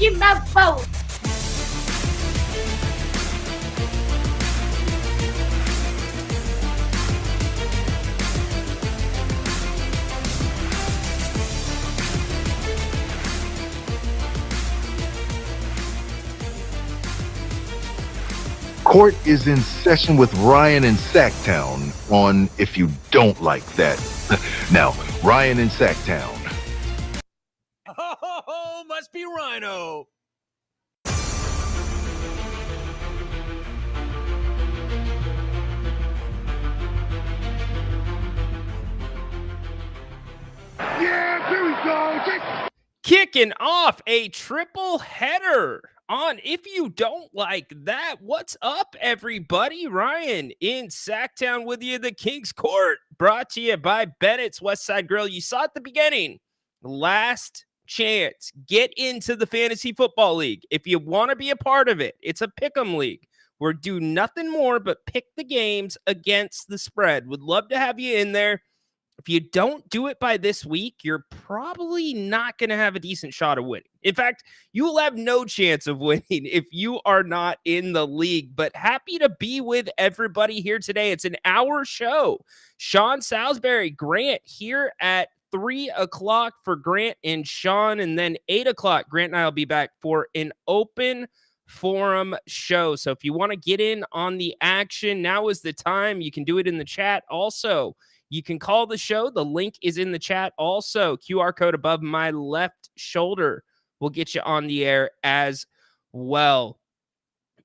in my phone. Court is in session with Ryan in Sacktown on If You Don't Like That. Now, Ryan in Sacktown. Oh, must be Rhino. Yeah, here we go. Kicking off a triple header on If You Don't Like That. What's up, everybody? Ryan in Sacktown with you, the King's Court, brought to you by Bennett's Westside Grill. You saw at the beginning, last chance, get into the Fantasy Football League. If you want to be a part of it, it's a pick'em league. We're do nothing more but pick the games against the spread. Would love to have you in there. If you don't do it by this week, you're probably not going to have a decent shot of winning. In fact, you will have no chance of winning if you are not in the league. But happy to be with everybody here today. It's an hour show. Sean Salisbury, Grant here at 3 o'clock for Grant and Sean. And then 8 o'clock, Grant and I will be back for an open forum show. So if you want to get in on the action, now is the time. You can do it in the chat. Also, you can call the show. The link is in the chat. Also, QR code above my left shoulder will get you on the air as well.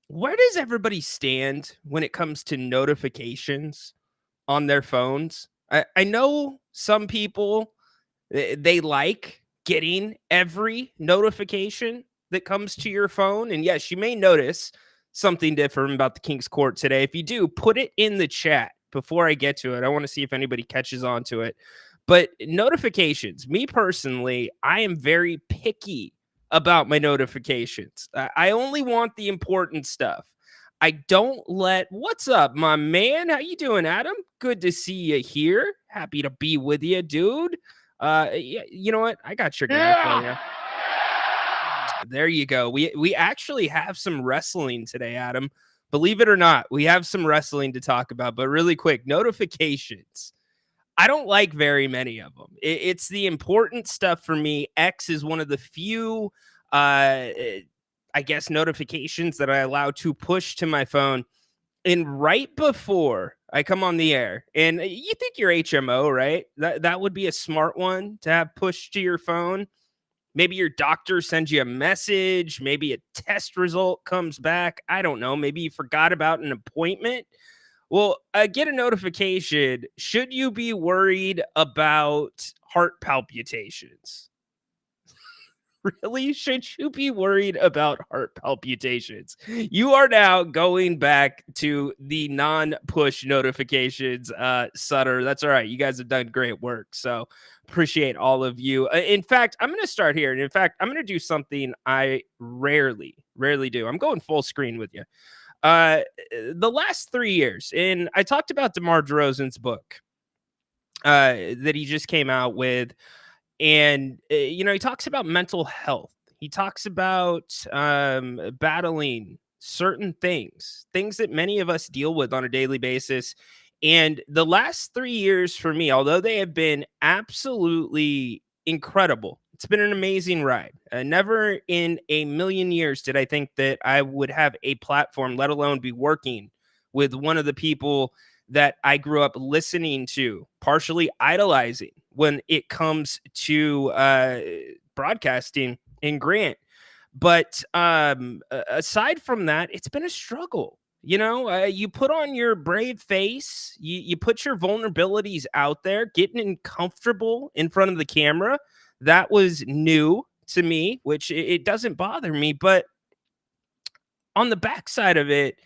Where does everybody stand when it comes to notifications on their phones? I know some people, they like getting every notification that comes to your phone. And yes, you may notice something different about the King's Court today. If you do, put it in the chat. Before I get to it, I want to see if anybody catches on to it. But notifications, me personally, I am very picky about my notifications. I only want the important stuff. I don't let, what's up, my man? How you doing, Adam? Good to see you here. Happy to be with you, dude. You know what? I got your guy for you. There you go. We actually have some wrestling today, Adam. Believe it or not, we have some wrestling to talk about, but really quick, notifications. I don't like very many of them. It's the important stuff for me. X is one of the few, I guess, notifications that I allow to push to my phone. And right before I come on the air, and you think you're HMO, right? That would be a smart one to have pushed to your phone. Maybe your doctor sends you a message. Maybe a test result comes back. I don't know. Maybe you forgot about an appointment. Well, get a notification. Should you be worried about heart palpitations? Really? Should you be worried about heart palpitations? You are now going back to the non-push notifications, Sutter. That's all right. You guys have done great work. So appreciate all of you. In fact, I'm going to start here. And in fact, I'm going to do something I rarely do. I'm going full screen with you. The last 3 years, and I talked about DeMar DeRozan's book that he just came out with. And, he talks about mental health. He talks about battling certain things that many of us deal with on a daily basis. And the last 3 years for me, although they have been absolutely incredible, it's been an amazing ride. Never in a million years did I think that I would have a platform, let alone be working with one of the people that I grew up listening to, partially idolizing when it comes to broadcasting in Grant. But aside from that, it's been a struggle. You put on your brave face, you put your vulnerabilities out there, getting comfortable in front of the camera. That was new to me, which it doesn't bother me. But on the backside of it,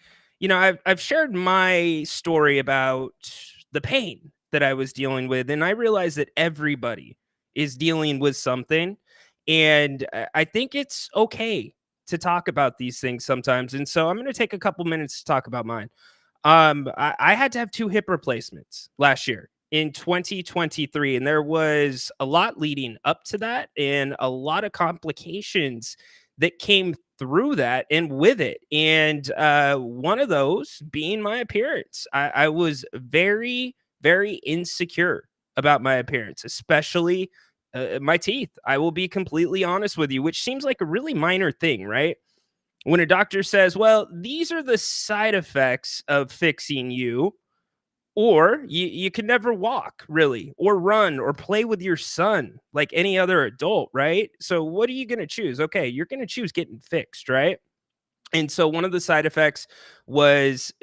I've shared my story about the pain that I was dealing with, and I realized that everybody is dealing with something, and I think it's okay to talk about these things sometimes. And so I'm going to take a couple minutes to talk about mine. I had to have 2 hip replacements last year in 2023, and there was a lot leading up to that and a lot of complications that came through that and with it. And one of those being my appearance. I was very, very insecure about my appearance, especially my teeth. I will be completely honest with you, which seems like a really minor thing, right? When a doctor says, well, these are the side effects of fixing you, or you can never walk really, or run, or play with your son like any other adult, right? So what are you going to choose? Okay, you're going to choose getting fixed, right? And so one of the side effects was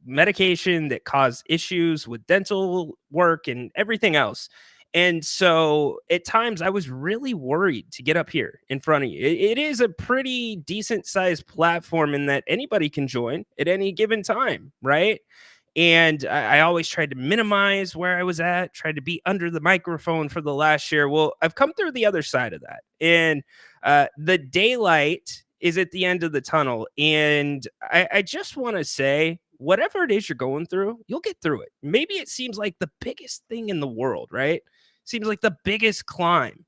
medication that caused issues with dental work and everything else. And so at times I was really worried to get up here in front of you. It is a pretty decent sized platform in that anybody can join at any given time, right? And I always tried to minimize where I was at, tried to be under the microphone for the last year. Well, I've come through the other side of that. And the daylight is at the end of the tunnel. And I just want to say, whatever it is you're going through, you'll get through it. Maybe it seems like the biggest thing in the world, right? Seems like the biggest climb.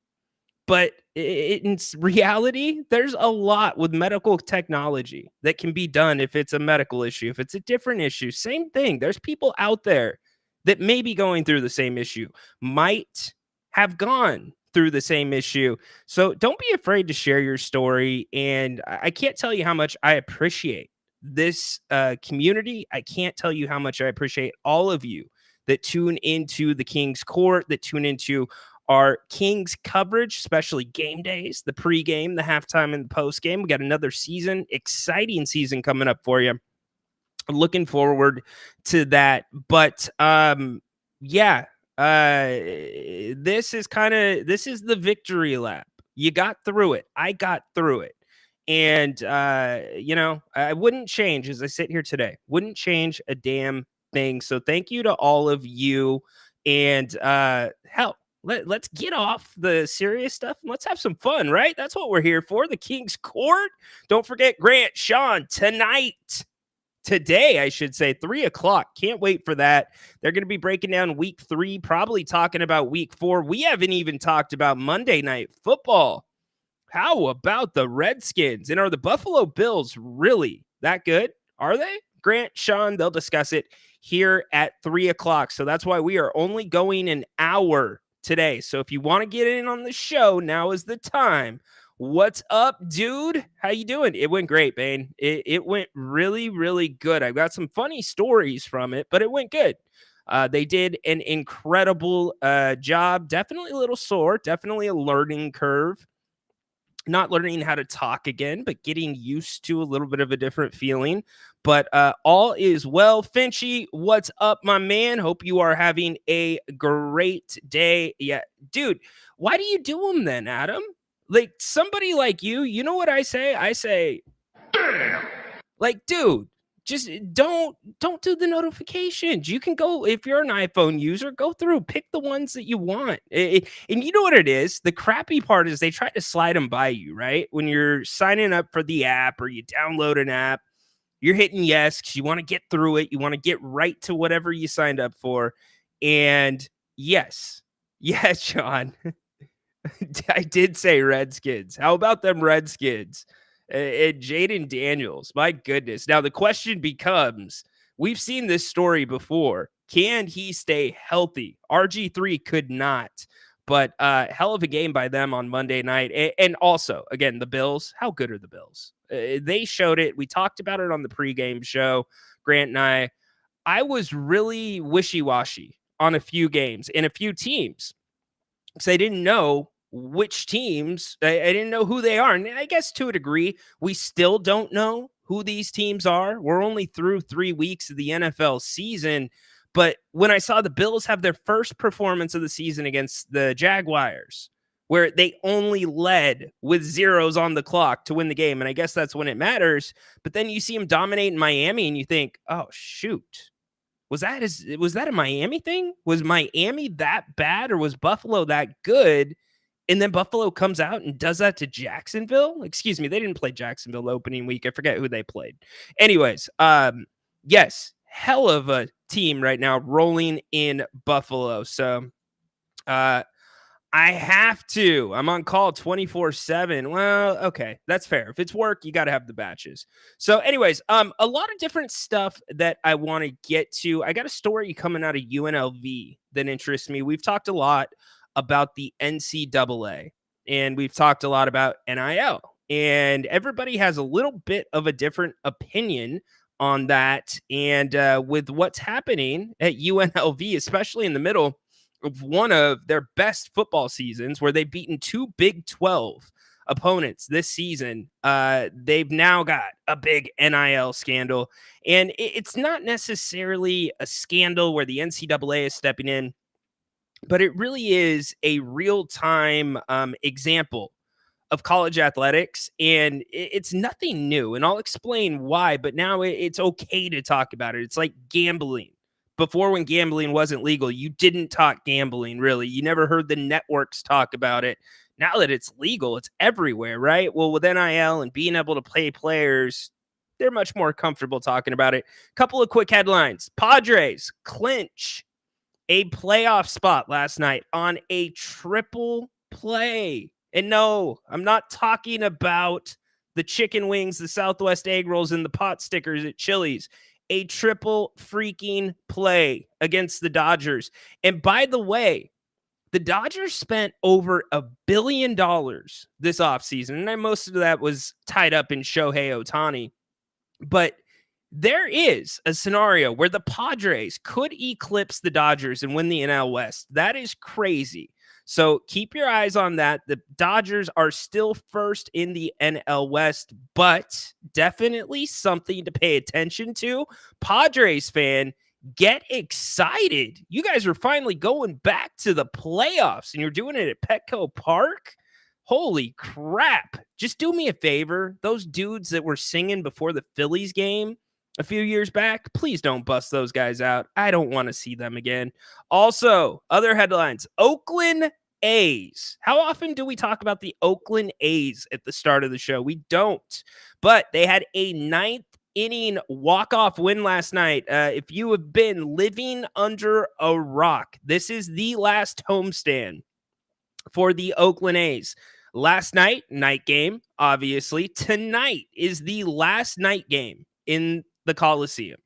But in reality, there's a lot with medical technology that can be done if it's a medical issue, if it's a different issue. Same thing. There's people out there that may be going through the same issue, might have gone through the same issue. So don't be afraid to share your story. And I can't tell you how much I appreciate this community. I can't tell you how much I appreciate all of you that tune into the King's Court, that tune into our Kings coverage, especially game days, the pregame, the halftime, and the postgame. We got another season, exciting season coming up for you. I'm looking forward to that. But yeah, this is the victory lap. You got through it. I got through it. And I wouldn't change as I sit here today. Wouldn't change a damn thing. So thank you to all of you. And hell, let's get off the serious stuff and let's have some fun, right? That's what we're here for. The King's Court. Don't forget Grant, Sean, today, I should say, 3:00. Can't wait for that. They're going to be breaking down week 3, probably talking about week 4. We haven't even talked about Monday Night Football. How about the Redskins? And are the Buffalo Bills really that good? Are they? Grant, Sean, they'll discuss it here at 3:00. So that's why we are only going an hour today. So if you want to get in on the show, now is the time. What's up, dude? How you doing? It went great, Bane. It went really, really good. I've got some funny stories from it, but it went good. They did an incredible job. Definitely a little sore. Definitely a learning curve. Not learning how to talk again, but getting used to a little bit of a different feeling. But all is well. Finchy, what's up, my man? Hope you are having a great day. Yeah, dude, why do you do them then, Adam? Like somebody like you know what I say? I say, Damn! like, dude, just don't do the notifications. You can go, if you're an iPhone user, go through, pick the ones that you want. And you know what it is? The crappy part is they try to slide them by you, right? When you're signing up for the app or you download an app, you're hitting yes because you want to get through it. You want to get right to whatever you signed up for. And yes, Sean, I did say Redskins. How about them Redskins? And Jaden Daniels, my goodness. Now the question becomes, we've seen this story before. Can he stay healthy? RG3 could not, but hell of a game by them on Monday night. And also, again, the Bills, how good are the Bills? They showed it. We talked about it on the pregame show, Grant and I was really wishy-washy on a few games and a few teams because I didn't know which teams, I didn't know who they are. And I guess to a degree, we still don't know who these teams are. We're only through 3 weeks of the NFL season. But when I saw the Bills have their first performance of the season against the Jaguars, where they only led with zeros on the clock to win the game, and I guess that's when it matters. But then you see them dominate in Miami, and you think, oh, shoot. Was that a Miami thing? Was Miami that bad, or was Buffalo that good? And then Buffalo comes out and does that to Jacksonville. Excuse me, they didn't play Jacksonville opening week. I forget who they played. Anyways, yes, hell of a team right now rolling in Buffalo. So, I have to. I'm on call 24/7. Well, okay, that's fair. If it's work, you got to have the batches. So, anyways, a lot of different stuff that I want to get to. I got a story coming out of UNLV that interests me. We've talked a lot about the NCAA, and we've talked a lot about NIL, and everybody has a little bit of a different opinion on that. And with what's happening at UNLV, especially in the middle of one of their best football seasons where they've beaten two Big 12 opponents this season. They've now got a big NIL scandal. And it's not necessarily a scandal where the NCAA is stepping in, but it really is a real-time example of college athletics, and it's nothing new, and I'll explain why, but now it's okay to talk about it. It's like gambling. Before, when gambling wasn't legal, you didn't talk gambling, really. You never heard the networks talk about it. Now that it's legal, it's everywhere, right? Well, with NIL and being able to pay players, they're much more comfortable talking about it. Couple of quick headlines. Padres clinch a playoff spot last night on a triple play. And no, I'm not talking about the chicken wings, the Southwest egg rolls, and the pot stickers at Chili's. A triple freaking play against the Dodgers. And by the way, the Dodgers spent over $1 billion this offseason. And most of that was tied up in Shohei Ohtani. But there is a scenario where the Padres could eclipse the Dodgers and win the NL West. That is crazy. So keep your eyes on that. The Dodgers are still first in the NL West, but definitely something to pay attention to. Padres fan, get excited. You guys are finally going back to the playoffs, and you're doing it at Petco Park. Holy crap. Just do me a favor. Those dudes that were singing before the Phillies game a few years back, please don't bust those guys out. I don't want to see them again. Also, other headlines. Oakland A's. How often do we talk about the Oakland A's at the start of the show? We don't. But they had a ninth inning walk-off win last night. If you have been living under a rock, this is the last homestand for the Oakland A's. Last night game, obviously. Tonight is the last night game in the Coliseum.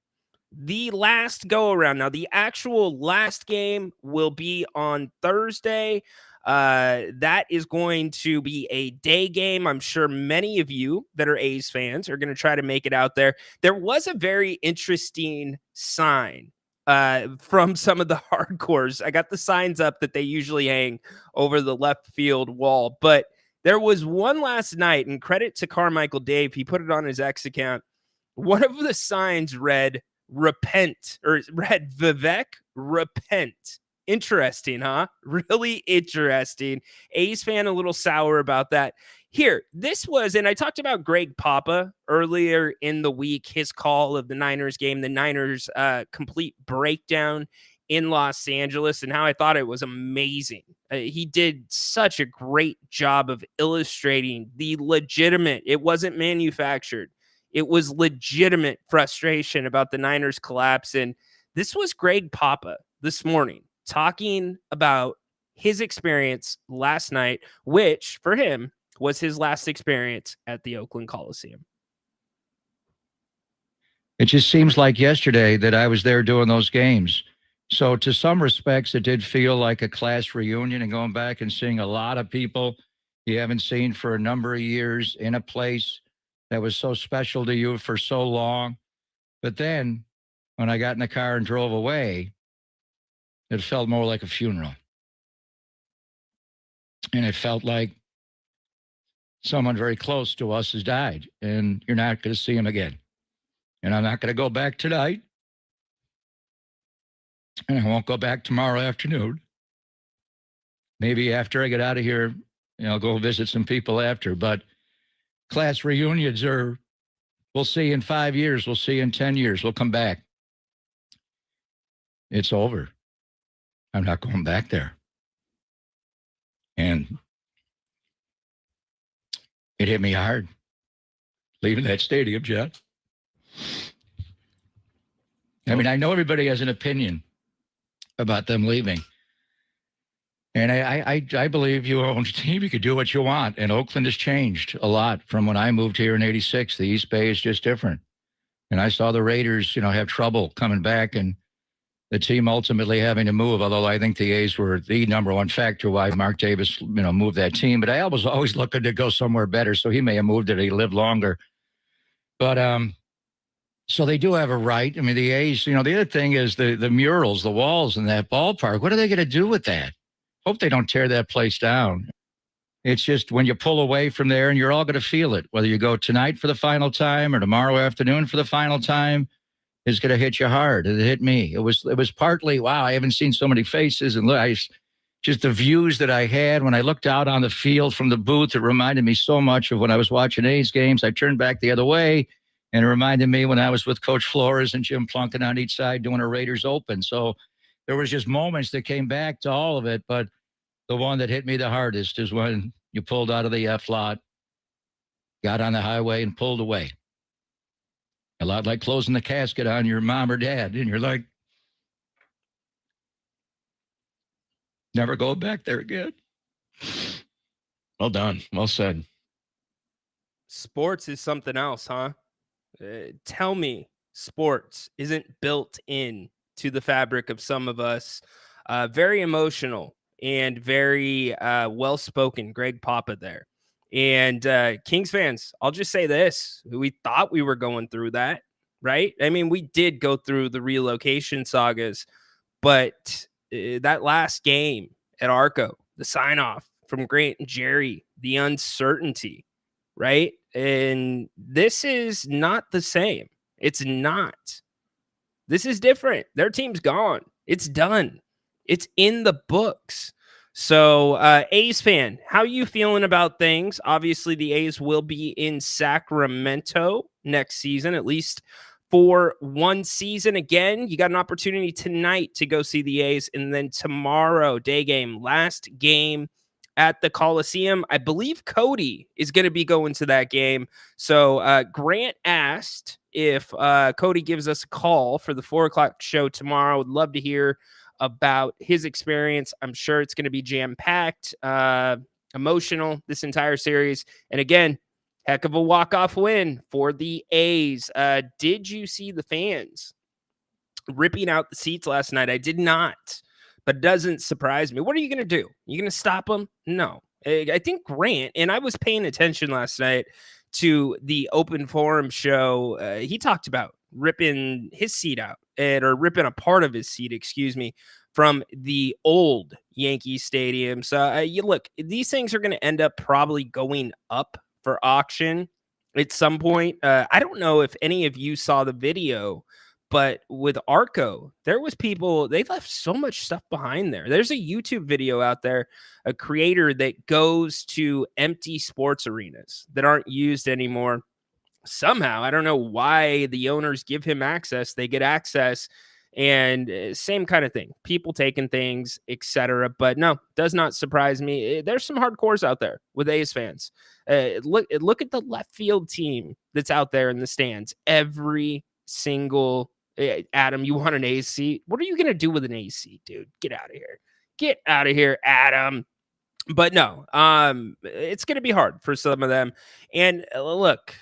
The last go around. Now, the actual last game will be on Thursday. That is going to be a day game. I'm sure many of you that are A's fans are going to try to make it out there. There was a very interesting sign from some of the hardcores. I got the signs up that they usually hang over the left field wall, but there was one last night, and credit to Carmichael Dave. He put it on his X account. One of the signs read, repent, or read, Vivek, repent. Interesting, huh? Really interesting. A's fan a little sour about that. Here, this was, and I talked about Greg Papa earlier in the week, his call of the Niners game, the Niners complete breakdown in Los Angeles, and how I thought it was amazing. He did such a great job of illustrating the legitimate, it wasn't manufactured, it was legitimate frustration about the Niners collapse. And this was Greg Papa this morning talking about his experience last night, which for him was his last experience at the Oakland Coliseum. It just seems like yesterday that I was there doing those games. So to some respects, it did feel like a class reunion, and going back and seeing a lot of people you haven't seen for a number of years in a place that was so special to you for so long. But then when I got in the car and drove away, it felt more like a funeral. And it felt like someone very close to us has died, and you're not going to see him again. And I'm not going to go back tonight. And I won't go back tomorrow afternoon. Maybe after I get out of here, I'll go visit some people after. But class reunions are, we'll see in 5 years, we'll see in 10 years, we'll come back. It's over. I'm not going back there. And it hit me hard leaving that stadium, John. I mean, I know everybody has an opinion about them leaving. And I believe you own a team. You could do what you want. And Oakland has changed a lot from when I moved here in '86. The East Bay is just different. And I saw the Raiders, have trouble coming back and the team ultimately having to move. Although I think the A's were the number one factor why Mark Davis, moved that team. But I was always looking to go somewhere better. So he may have moved it. He lived longer. But so they do have a right. I mean, the A's, the other thing is the murals, the walls in that ballpark. What are they going to do with that? Hope they don't tear that place down. It's just when you pull away from there and you're all going to feel it, whether you go tonight for the final time or tomorrow afternoon for the final time, it's going to hit you hard. It hit me. It was partly, wow, I haven't seen so many faces. And look, just the views that I had when I looked out on the field from the booth, it reminded me so much of when I was watching A's games. I turned back the other way and it reminded me when I was with Coach Flores and Jim Plunkett on each side doing a Raiders Open. So there was just moments that came back to all of it. But the one that hit me the hardest is when you pulled out of the F lot, got on the highway and pulled away. A lot like closing the casket on your mom or dad. And you're like, never go back there again. Well done. Well said. Sports is something else, huh? Tell me sports isn't built in to the fabric of some of us. Very emotional and very well-spoken, Greg Papa there. And Kings fans, I'll just say this. We thought we were going through that, right? I mean, we did go through the relocation sagas, but that last game at Arco, the sign-off from Grant and Jerry, the uncertainty, right? And this is not the same. It's not. This is different. Their team's gone. It's done. It's in the books. So, A's fan, how you feeling about things? Obviously, the A's will be in Sacramento next season, at least for one season. Again, you got an opportunity tonight to go see the A's, and then tomorrow, day game, last game at the Coliseum. I believe Cody is going to be going to that game. So Grant asked if Cody gives us a call for the 4:00 show tomorrow. Would love to hear about his experience. I'm sure it's going to be jam-packed, emotional, this entire series. And again, heck of a walk-off win for the A's. Did you see the fans ripping out the seats last night? I did not, but it doesn't surprise me. What are you going to do? You going to stop them? No. I think Grant, and I was paying attention last night to the open forum show. He talked about ripping his seat out or ripping a part of his seat, from the old Yankee Stadium. So you look, these things are going to end up probably going up for auction at some point. I don't know if any of you saw the video, but with Arco, there was people, they left so much stuff behind there. There's a YouTube video out there, a creator that goes to empty sports arenas that aren't used anymore. Somehow, I don't know why the owners give him access. They get access, and same kind of thing. People taking things, etc. But no, does not surprise me. There's some hardcores out there with A's fans. Look at the left field team that's out there in the stands. Every single Adam, you want an A's seat? What are you gonna do with an A's seat, dude? Get out of here. Get out of here, Adam. But no, it's gonna be hard for some of them. And look,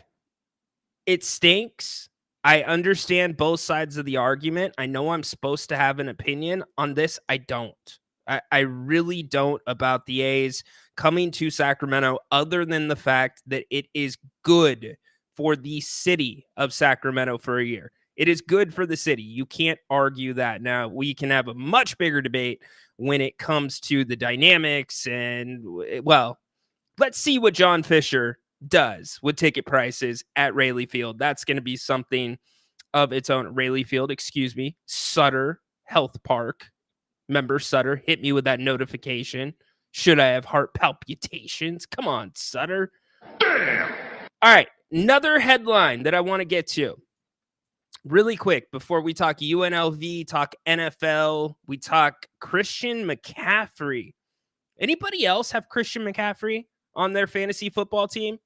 it stinks. I understand both sides of the argument. I know I'm supposed to have an opinion on this. I don't. I really don't about the A's coming to Sacramento, other than the fact that it is good for the city of Sacramento for a year. It is good for the city. You can't argue that. Now, we can have a much bigger debate when it comes to the dynamics and, well, let's see what John Fisher does with ticket prices at Rayleigh Field. That's going to be something of its own. Rayleigh Field, Sutter Health Park. Remember, Sutter, hit me with that notification. Should I have heart palpitations? Come on, Sutter. Damn. All right, another headline that I want to get to really quick before we talk UNLV, talk NFL, we talk Christian McCaffrey. Anybody else have Christian McCaffrey on their fantasy football team?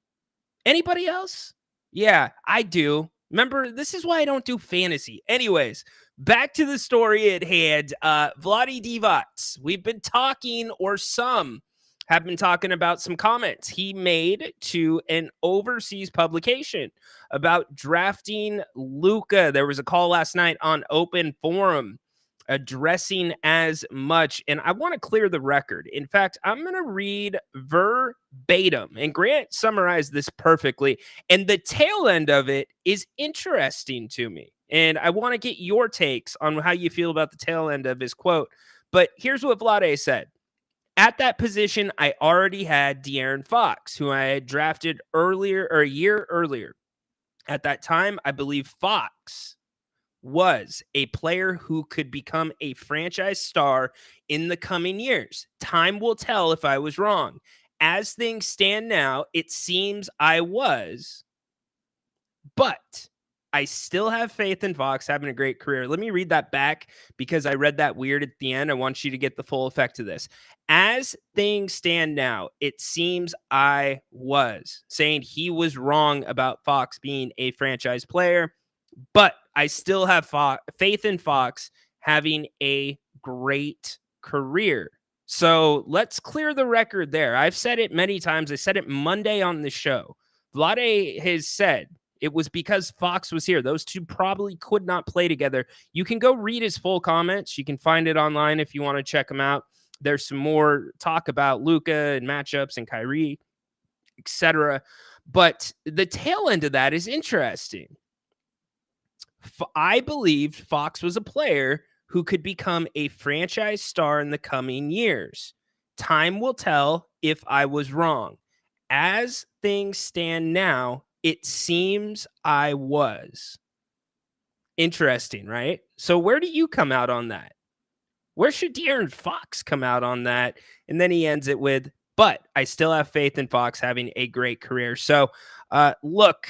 Anybody else? Yeah, I do. Remember, this is why I don't do fantasy. Anyways, back to the story at hand. Vlade Divac, we've been talking, or some have been talking about some comments he made to an overseas publication about drafting Luka. There was a call last night on Open Forum addressing as much. And I want to clear the record. In fact, I'm going to read verbatim, and Grant summarized this perfectly. And the tail end of it is interesting to me. And I want to get your takes on how you feel about the tail end of his quote. But here's what Vlade said. At that position, I already had De'Aaron Fox, who I had drafted earlier, or a year earlier. At that time, I believe Fox was a player who could become a franchise star in the coming years. Time will tell if I was wrong. As things stand now, it seems I was, but I still have faith in Fox having a great career. Let me read that back because I read that weird at the end. I want you to get the full effect of this. As things stand now, it seems I was, saying he was wrong about Fox being a franchise player, but I still have faith in Fox having a great career. So let's clear the record there. I've said it many times. I said it Monday on the show. Vlade has said it was because Fox was here. Those two probably could not play together. You can go read his full comments. You can find it online if you want to check them out. There's some more talk about Luka and matchups and Kyrie, etc. But the tail end of that is interesting. I believed Fox was a player who could become a franchise star in the coming years. Time will tell if I was wrong. As things stand now, it seems I was. Interesting, right? So where do you come out on that? Where should De'Aaron Fox come out on that? And then he ends it with, but I still have faith in Fox having a great career. So look,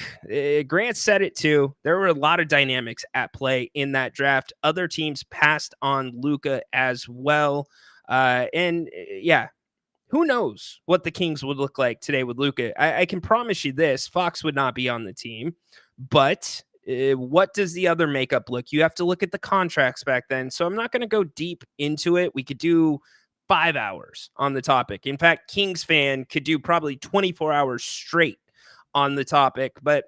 Grant said it too. There were a lot of dynamics at play in that draft. Other teams passed on Luka as well. Yeah, who knows what the Kings would look like today with Luka? I can promise you this: Fox would not be on the team. But what does the other makeup look? You have to look at the contracts back then. So I'm not going to go deep into it. We could do 5 hours on the topic. In fact, Kings fan could do probably 24 hours straight on the topic. But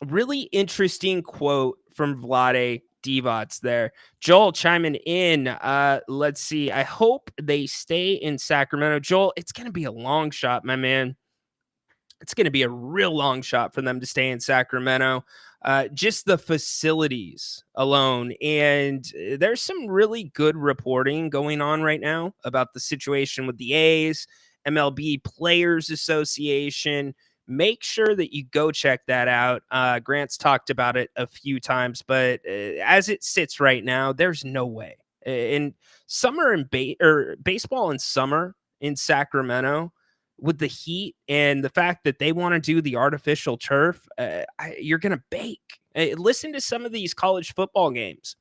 really interesting quote from Vlade Divac there. Joel chiming in. Let's see. I hope they stay in Sacramento. Joel, it's going to be a long shot, my man. It's going to be a real long shot for them to stay in Sacramento. Just the facilities alone. And there's some really good reporting going on right now about the situation with the A's, MLB Players Association. Make sure that you go check that out. Grant's talked about it a few times, but as it sits right now, there's no way. In summer and baseball in summer in Sacramento, with the heat and the fact that they want to do the artificial turf, you're going to bake. Listen to some of these college football games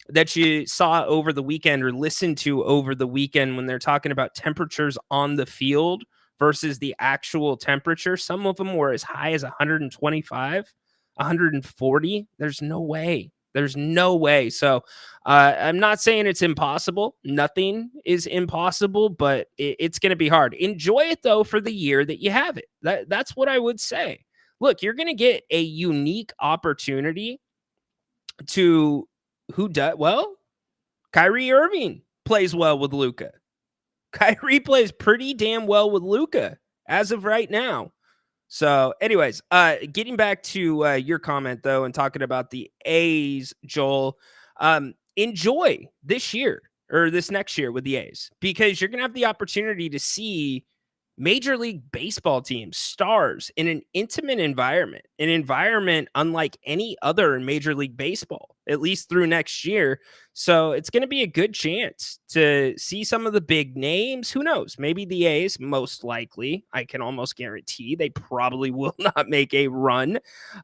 that you saw over the weekend or listened to over the weekend when they're talking about temperatures on the field versus the actual temperature. Some of them were as high as 125, 140. There's no way. There's no way. So I'm not saying it's impossible. Nothing is impossible, but it's going to be hard. Enjoy it, though, for the year that you have it. That's what I would say. Look, you're going to get a unique opportunity to who does well. Kyrie Irving plays well with Luka. Kyrie plays pretty damn well with Luka as of right now. So anyways, getting back to your comment, though, and talking about the A's, Joel, enjoy this year or this next year with the A's, because you're going to have the opportunity to see Major League Baseball teams, stars, in an intimate environment, an environment unlike any other in Major League Baseball, at least through next year. So it's going to be a good chance to see some of the big names. Who knows? Maybe the A's, most likely. I can almost guarantee they probably will not make a run,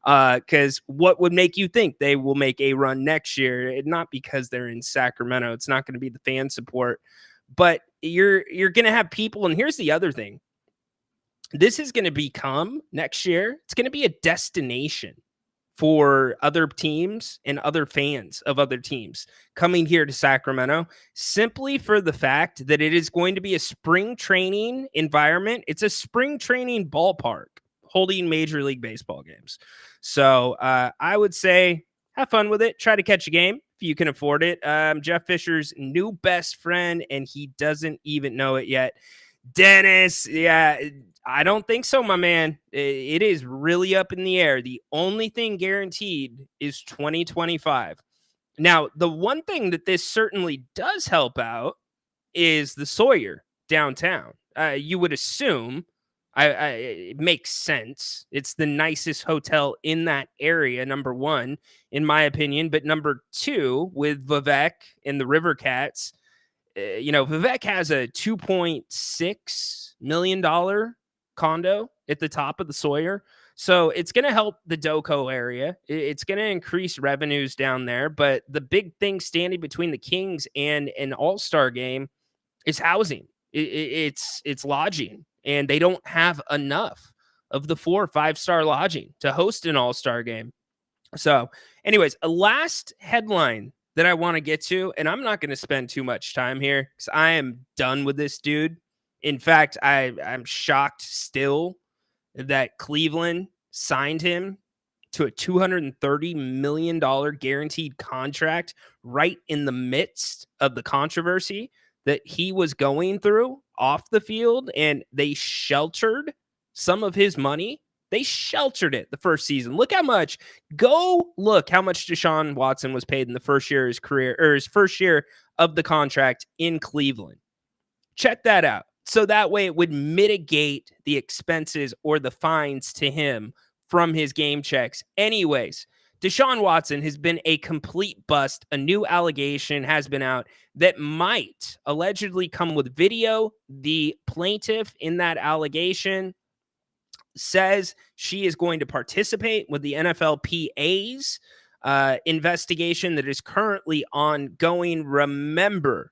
because what would make you think they will make a run next year? Not because they're in Sacramento. It's not going to be the fan support. But you're going to have people, and here's the other thing. This is going to become next year, it's going to be a destination for other teams and other fans of other teams coming here to Sacramento, simply for the fact that it is going to be a spring training environment. It's a spring training ballpark holding Major League Baseball games. So I would say have fun with it. Try to catch a game if you can afford it. Jeff Fisher's new best friend, and he doesn't even know it yet. Dennis, yeah, I don't think so, my man. It is really up in the air. The only thing guaranteed is 2025. Now, the one thing that this certainly does help out is the Sawyer downtown. You would assume it makes sense. It's the nicest hotel in that area, number one, in my opinion. But number two, with Vivek and the River Cats, Vivek has a $2.6 million condo at the top of the Sawyer. So it's going to help the Doco area. It's going to increase revenues down there. But the big thing standing between the Kings and an all-star game is housing. It's lodging. And they don't have enough of the 4 or 5-star lodging to host an all-star game. So anyways, a last headline that I want to get to, and I'm not going to spend too much time here because I am done with this dude. In fact, I'm shocked still that Cleveland signed him to a $230 million guaranteed contract right in the midst of the controversy that he was going through off the field, and they sheltered some of his money. They sheltered it the first season. Look how much Deshaun Watson was paid in the first year of his career, or his first year of the contract in Cleveland. Check that out. So that way it would mitigate the expenses or the fines to him from his game checks. Anyways, Deshaun Watson has been a complete bust. A new allegation has been out that might allegedly come with video. The plaintiff in that allegation says she is going to participate with the NFLPA's investigation that is currently ongoing. Remember,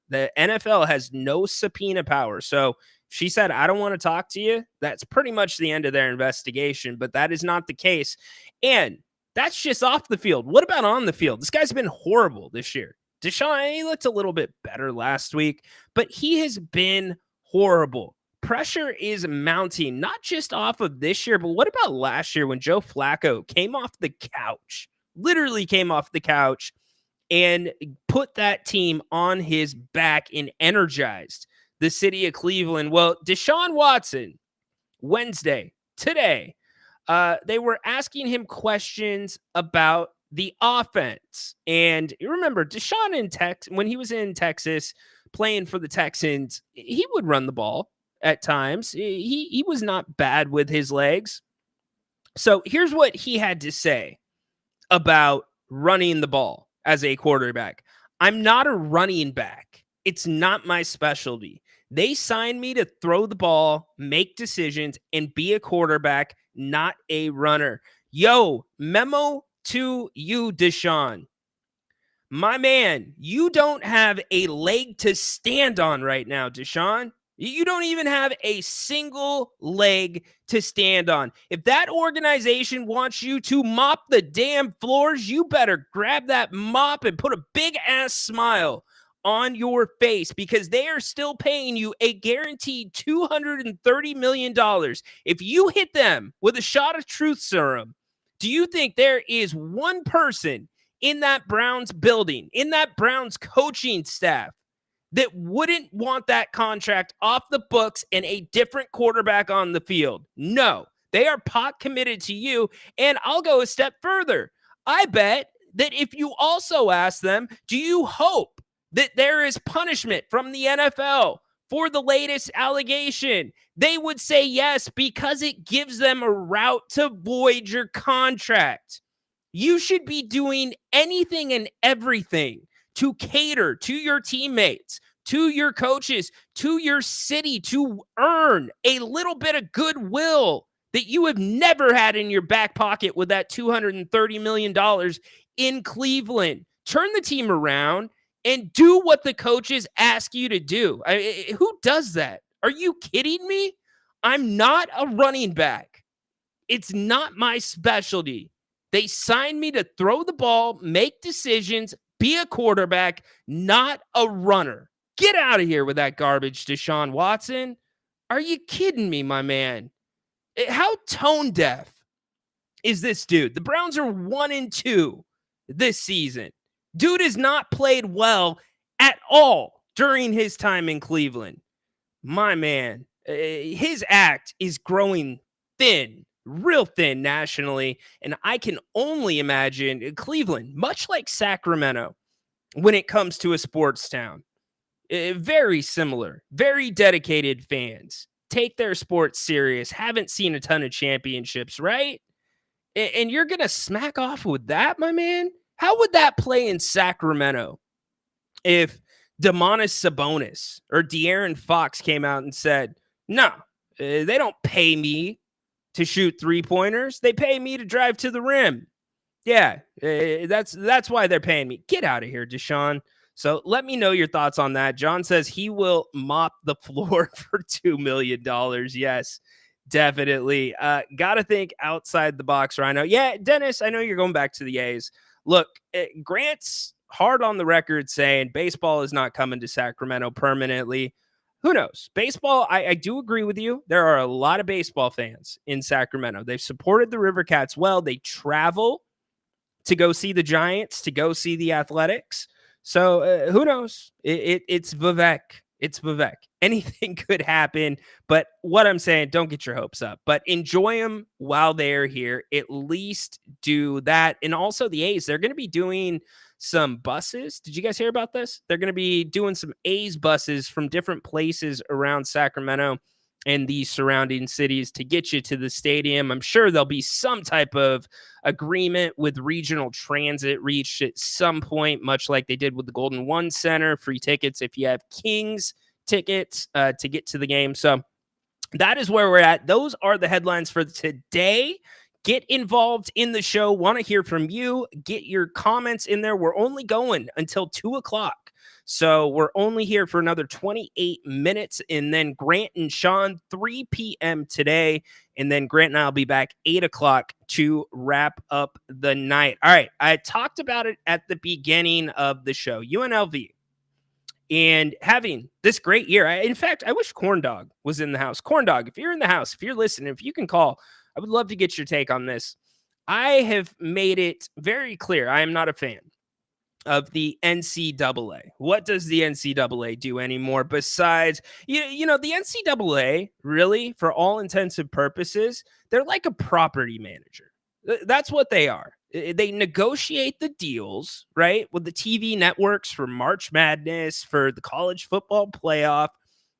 the NFL has no subpoena power. So she said, I don't want to talk to you. That's pretty much the end of their investigation, but that is not the case. And that's just off the field. What about on the field? This guy's been horrible this year. Deshaun, he looked a little bit better last week, but he has been horrible. Pressure is mounting, not just off of this year, but what about last year when Joe Flacco came off the couch, literally came off the couch and put that team on his back and energized the city of Cleveland? Well, Deshaun Watson, Wednesday, today, they were asking him questions about the offense. And you remember Deshaun when he was in Texas playing for the Texans, he would run the ball at times. He was not bad with his legs. So here's what he had to say about running the ball as a quarterback. I'm not a running back. It's not my specialty. They signed me to throw the ball, make decisions, and be a quarterback, not a runner. Yo, memo to you, Deshaun. My man, you don't have a leg to stand on right now, Deshaun. You don't even have a single leg to stand on. If that organization wants you to mop the damn floors, you better grab that mop and put a big ass smile on your face, because they are still paying you a guaranteed $230 million. If you hit them with a shot of truth serum, do you think there is one person in that Browns building, in that Browns coaching staff, that wouldn't want that contract off the books and a different quarterback on the field? No, they are pot committed to you. And I'll go a step further. I bet that if you also ask them, do you hope that there is punishment from the NFL for the latest allegation, they would say yes, because it gives them a route to void your contract. You should be doing anything and everything to cater to your teammates, to your coaches, to your city, to earn a little bit of goodwill that you have never had in your back pocket with that $230 million in Cleveland. Turn the team around and do what the coaches ask you to do. Who does that? Are you kidding me? I'm not a running back. It's not my specialty. They signed me to throw the ball, make decisions, be a quarterback, not a runner. Get out of here with that garbage, Deshaun Watson. Are you kidding me, my man? How tone deaf is this dude? The Browns are 1-2 this season. Dude has not played well at all during his time in Cleveland. My man, his act is growing thin, real thin nationally. And I can only imagine Cleveland, much like Sacramento, when it comes to a sports town. Very similar, very dedicated fans. Take their sports serious, haven't seen a ton of championships, right? And you're going to smack off with that, my man? How would that play in Sacramento if Demonis Sabonis or De'Aaron Fox came out and said, no, they don't pay me to shoot three-pointers. They pay me to drive to the rim. Yeah, that's why they're paying me. Get out of here, Deshaun. So let me know your thoughts on that. John says he will mop the floor for $2 million. Yes, definitely. Got to think outside the box, Rhino. Yeah, Dennis, I know you're going back to the A's. Look, Grant's hard on the record saying baseball is not coming to Sacramento permanently. Who knows? Baseball, I do agree with you. There are a lot of baseball fans in Sacramento. They've supported the River Cats well. They travel to go see the Giants, to go see the Athletics. So who knows? It's Vivek. It's Vivek. Anything could happen. But what I'm saying, don't get your hopes up. But enjoy them while they're here. At least do that. And also the A's, they're going to be doing some buses. Did you guys hear about this? They're going to be doing some A's buses from different places around Sacramento and the surrounding cities to get you to the stadium. I'm sure there'll be some type of agreement with regional transit reached at some point, much like they did with the Golden One Center. Free tickets if you have Kings tickets to get to the game. So that is where we're at. Those are the headlines for today. Get involved in the show. Want to hear from you. Get your comments in there. We're only going until 2 o'clock. So we're only here for another 28 minutes. And then Grant and Sean, 3 p.m. today. And then Grant and I will be back 8 o'clock to wrap up the night. All right. I talked about it at the beginning of the show. UNLV. And having this great year. In fact, I wish Corn Dog was in the house. Corn Dog, if you're in the house, if you're listening, if you can call, I would love to get your take on this. I have made it very clear I am not a fan of the NCAA. What does the NCAA do anymore besides, you know, the NCAA really, for all intents and purposes, they're like a property manager. That's what they are. They negotiate the deals, right, with the TV networks for March Madness, for the college football playoff,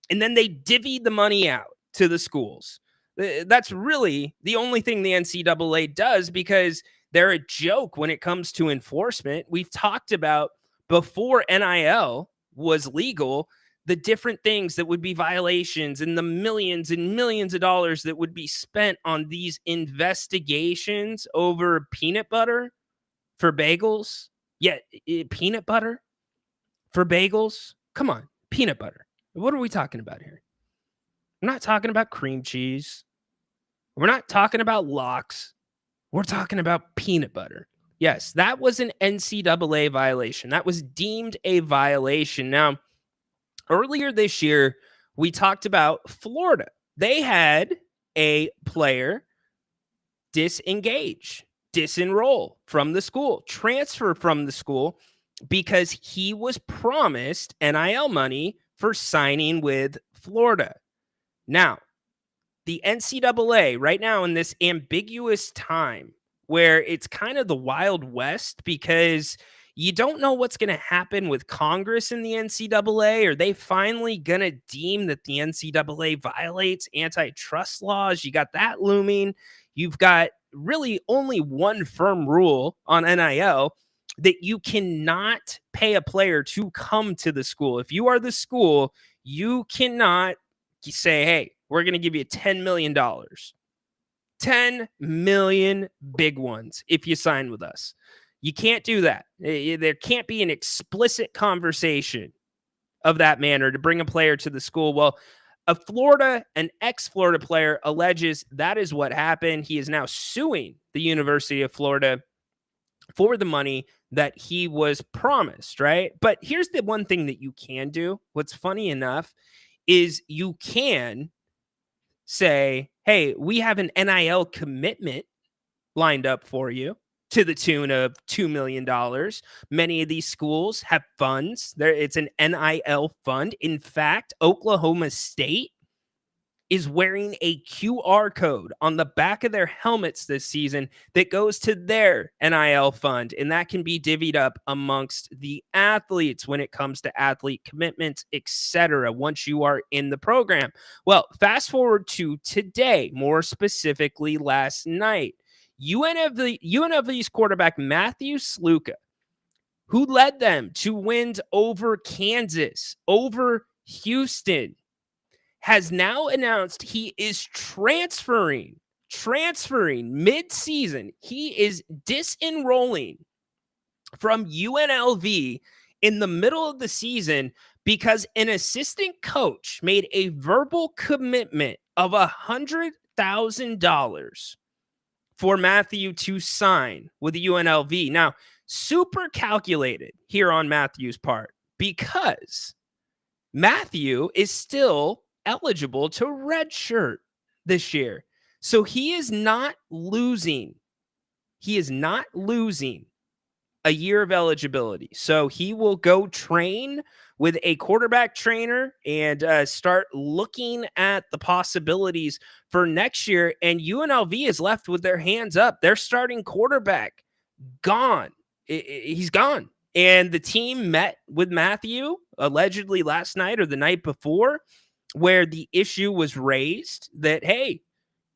and then they divvy the money out to the schools. That's really the only thing the NCAA does because they're a joke when it comes to enforcement. We've talked about before NIL was legal, the different things that would be violations and the millions and millions of dollars that would be spent on these investigations over peanut butter for bagels. Yeah, peanut butter for bagels. Come on, peanut butter. What are we talking about here? We're not talking about cream cheese. We're not talking about lox. We're talking about peanut butter. Yes, that was an NCAA violation. That was deemed a violation. Now, earlier this year, we talked about Florida. They had a player disenroll from the school, transfer from the school because he was promised NIL money for signing with Florida. Now, the NCAA right now in this ambiguous time where it's kind of the Wild West because you don't know what's going to happen with Congress in the NCAA. Are they finally going to deem that the NCAA violates antitrust laws? You got that looming. You've got really only one firm rule on NIL that you cannot pay a player to come to the school. If you are the school, you cannot say, hey, we're going to give you $10 million. 10 million big ones if you sign with us. You can't do that. There can't be an explicit conversation of that manner to bring a player to the school. Well, An ex-Florida player alleges that is what happened. He is now suing the University of Florida for the money that he was promised, right? But here's the one thing that you can do. What's funny enough is you can say, hey, we have an NIL commitment lined up for you to the tune of $2 million. Many of these schools have funds. It's an NIL fund. In fact, Oklahoma State is wearing a QR code on the back of their helmets this season that goes to their NIL fund, and that can be divvied up amongst the athletes when it comes to athlete commitments, etc. once you are in the program. Well, fast forward to today, more specifically last night. UNLV's quarterback Matthew Sluka, who led them to wins over Kansas, over Houston, has now announced he is transferring mid-season. He is disenrolling from UNLV in the middle of the season because an assistant coach made a verbal commitment of $100,000 for Matthew to sign with the UNLV. Now, super calculated here on Matthew's part because Matthew is still eligible to redshirt this year. So he is not losing. He is not losing a year of eligibility. So he will go train with a quarterback trainer and start looking at the possibilities for next year. And UNLV is left with their hands up. Their starting quarterback gone. He's gone. And the team met with Matthew allegedly last night or the night before, where the issue was raised that, hey,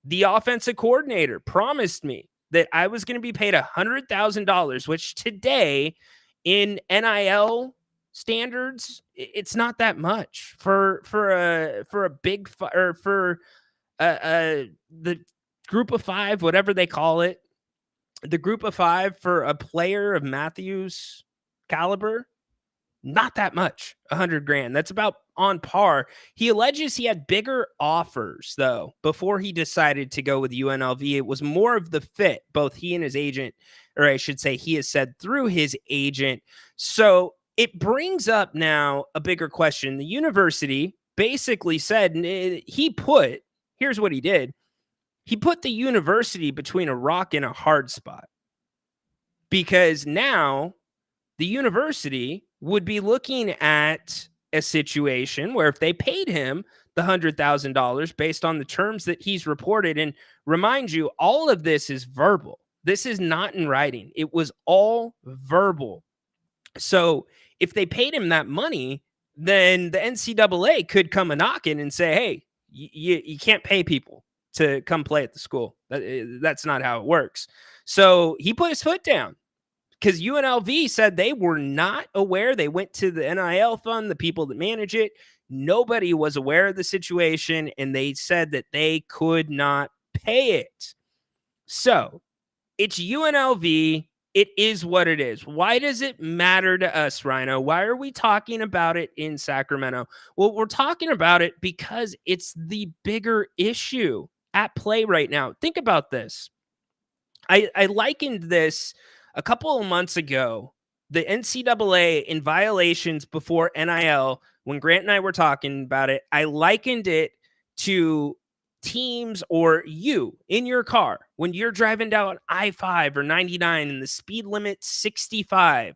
the offensive coordinator promised me that I was going to be paid $100,000, which today in NIL standards, it's not that much for a big or for the group of five, whatever they call it, the group of five for a player of Matthew's caliber. Not that much, $100,000. That's about on par. He alleges he had bigger offers, though, before he decided to go with UNLV. It was more of the fit, both he and his agent, or I should say he has said through his agent. So it brings up now a bigger question. The university basically said here's what he did. He put the university between a rock and a hard spot because now the university would be looking at a situation where if they paid him the $100,000 based on the terms that he's reported, and remind you, all of this is verbal. This is not in writing. It was all verbal. So if they paid him that money, then the NCAA could come a knocking and say, hey, you can't pay people to come play at the school. That's not how it works. So he put his foot down, because UNLV said they were not aware. They went to the NIL fund, the people that manage it. Nobody was aware of the situation, and they said that they could not pay it. So it's UNLV. It is what it is. Why does it matter to us, Rhino? Why are we talking about it in Sacramento? Well, we're talking about it because it's the bigger issue at play right now. Think about this. I likened this a couple of months ago. The NCAA in violations before NIL, when Grant and I were talking about it, I likened it to teams or you in your car when you're driving down I-5 or 99 and the speed limit 65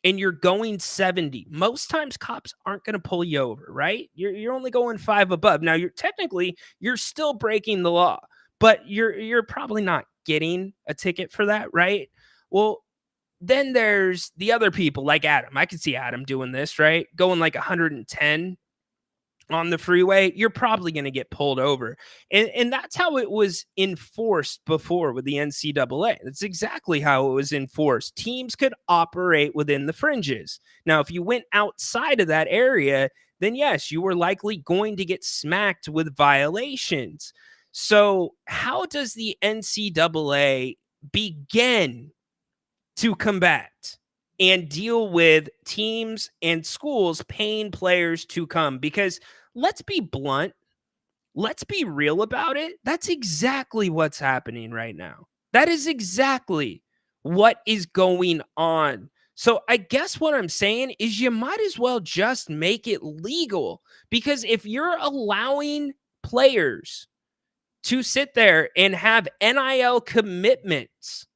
and you're going 70. Most times cops aren't going to pull you over, right? You're only going 5 above. Now you're still breaking the law, but you're probably not getting a ticket for that, right? Well, then there's the other people like Adam. I can see Adam doing this, right? Going like 110 on the freeway. You're probably going to get pulled over. And that's how it was enforced before with the NCAA. That's exactly how it was enforced. Teams could operate within the fringes. Now, if you went outside of that area, then yes, you were likely going to get smacked with violations. So how does the NCAA begin to combat and deal with teams and schools paying players to come? Because let's be blunt. Let's be real about it. That's exactly what's happening right now. That is exactly what is going on. So I guess what I'm saying is you might as well just make it legal, because if you're allowing players to sit there and have NIL commitments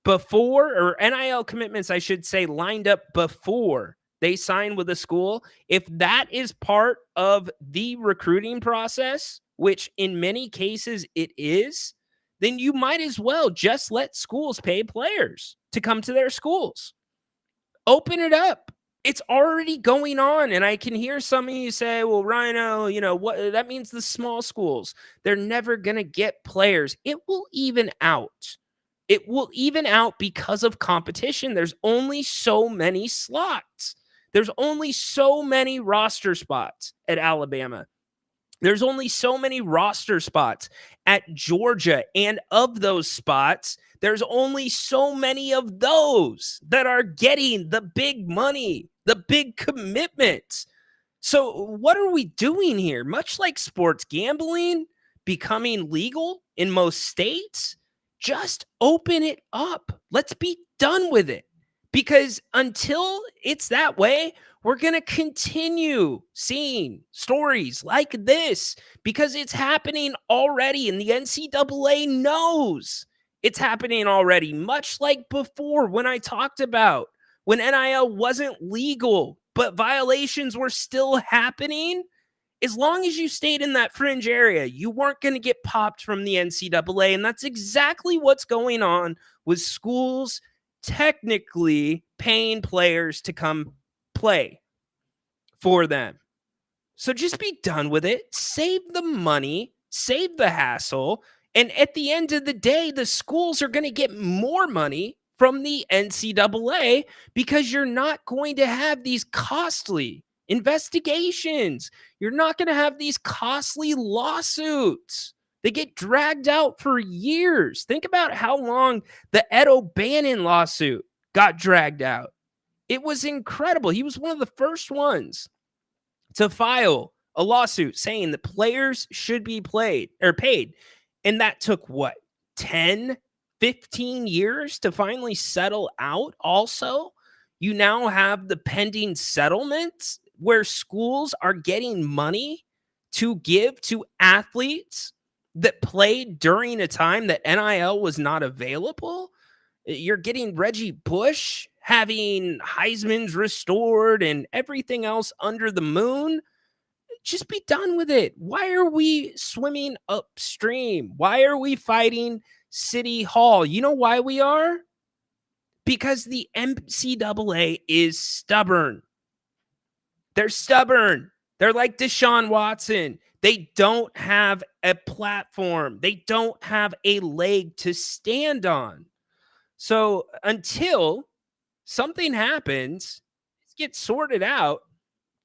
before, or NIL commitments, I should say, lined up before they sign with a school, if that is part of the recruiting process, which in many cases it is, then you might as well just let schools pay players to come to their schools. Open it up. It's already going on. And I can hear some of you say, well, Rhino, what that means, the small schools, they're never going to get players. It will even out. It will even out because of competition. There's only so many slots. There's only so many roster spots at Alabama. There's only so many roster spots at Georgia. And of those spots, there's only so many of those that are getting the big money, the big commitments. So what are we doing here? Much like sports gambling becoming legal in most states, just open it up. Let's be done with it. Because until it's that way, we're going to continue seeing stories like this, because it's happening already, and the NCAA knows it's happening already, much like before when I talked about when NIL wasn't legal, but violations were still happening. As long as you stayed in that fringe area, you weren't going to get popped from the NCAA, and that's exactly what's going on with schools technically paying players to come play for them. So just be done with it. Save the money, save the hassle. And at the end of the day, the schools are going to get more money from the NCAA, because you're not going to have these costly investigations. You're not going to have these costly lawsuits. They get dragged out for years. Think about how long the Ed O'Bannon lawsuit got dragged out. It was incredible. He was one of the first ones to file a lawsuit saying that players should be paid. And that took what, 10, 15 years to finally settle out. Also, you now have the pending settlements where schools are getting money to give to athletes that played during a time that NIL was not available. You're getting Reggie Bush having Heisman's restored and everything else under the moon. Just be done with it. Why are we swimming upstream? Why are we fighting City Hall? You know why we are? Because the NCAA is stubborn. They're stubborn. They're like Deshaun Watson. They don't have a platform. They don't have a leg to stand on. So until something happens, get sorted out,